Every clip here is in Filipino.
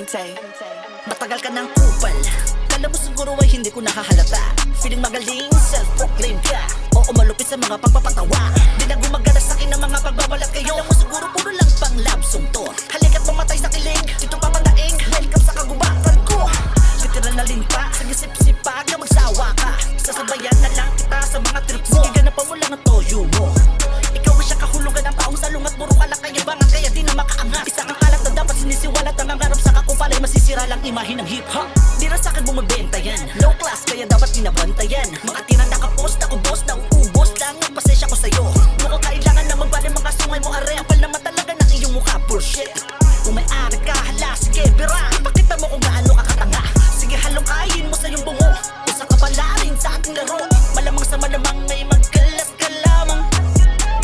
Matagal ka ng kupal, kala mo siguro ay hindi ko nakahalata. Feeling magaling, self-proclaim ka. Oo, malupit sa mga pagpapatawa. Di na gumagana sa'kin ang mga pagbabalat kayo. Kala mo siguro puro lang pang love song to. Halika't pumatay sa kilig, dito papanaing. Welcome sa kagubatan ko. Literal na linta, sige sip-sip pa ka magsawa ka. Sasabayan na lang kita sa mga trip mo. Sige ganapan mo lang ang toyo mo. Ikaw ay siya kahulugan ng taong salungat. Puro kalakayabangan kaya di na makaangat. Isa kang kalat na dapat sinisiwalat. Ang nangarap sa kakupal ay masisira lang imahe ng hip-hop. Di na sa'kin bumibenta yan. Low class kaya dapat binabantayan. Mga tira nakapost ako boss na uubos lang. Ang pasensya ko sa'yo. Mukhang kailangan na magbali mga sungay mo are. Apal naman talaga ng iyong mukha, bullshit. Kung may ari ka, hala, sige, bira. Ipakita mo kung gaano ka katanga. Sige, halongkayin mo sa iyong bungo. Usa ka pala rin sa ating laro. Malamang sa malamang ay magkalat ka lamang.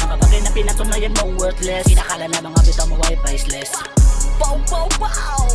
Mga bagay na pinatunayan mo worthless. Kinakala na mga bitaw mo ay priceless. Pow, pow, pow.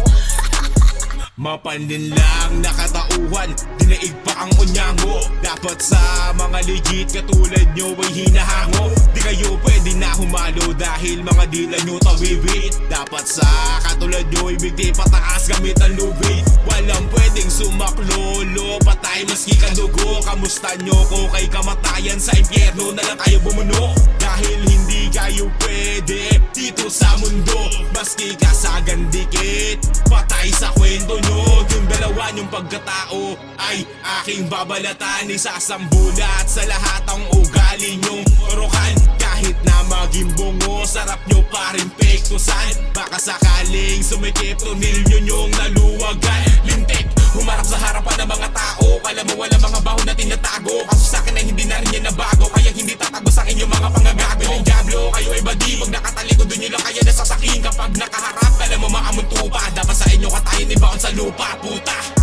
Mapanlin lang nakatauhan, dinaig pa ang unyango. Dapat sa mga legit katulad nyo ay hinahango. Di kayo pwede na humalo dahil mga dila nyo tawiwit. Dapat sa katulad nyo ibigay pataas gamit ang lubid. Walang pwedeng sumaklolo, patay maski kandugo. Kamusta nyo ko kay kamatayan, sa impyerno na lang kayo bumuno. Dahil hindi kayo pwede dito sa mundo. Maski kasagan dikit, patay sa kwento nyo. Yung dalawa yung pagkatao ay aking babalatan. Isasambulat sa lahat ang ugali nyong rokan. Kahit na maging bungo, sarap nyo pa rin pektusan. Baka sakaling sumikip, tonilyo nyong naluwagan. Lintik, humarap sa harapan ng mga tao. Kala mo wala mga baho na tinatago. Kaso sa'kin ay hindi na rin yan nabago. Kaya hindi tatago sa'kin yung mga pangagago. Bilang diablo, kayo ay badi. Pag nakatalikod doon nyo lang kaya nasasakin. Kapag nakaharap, kala mo maamon tupa. Dapat sa inyo katayin ibaon sa lupa, puta.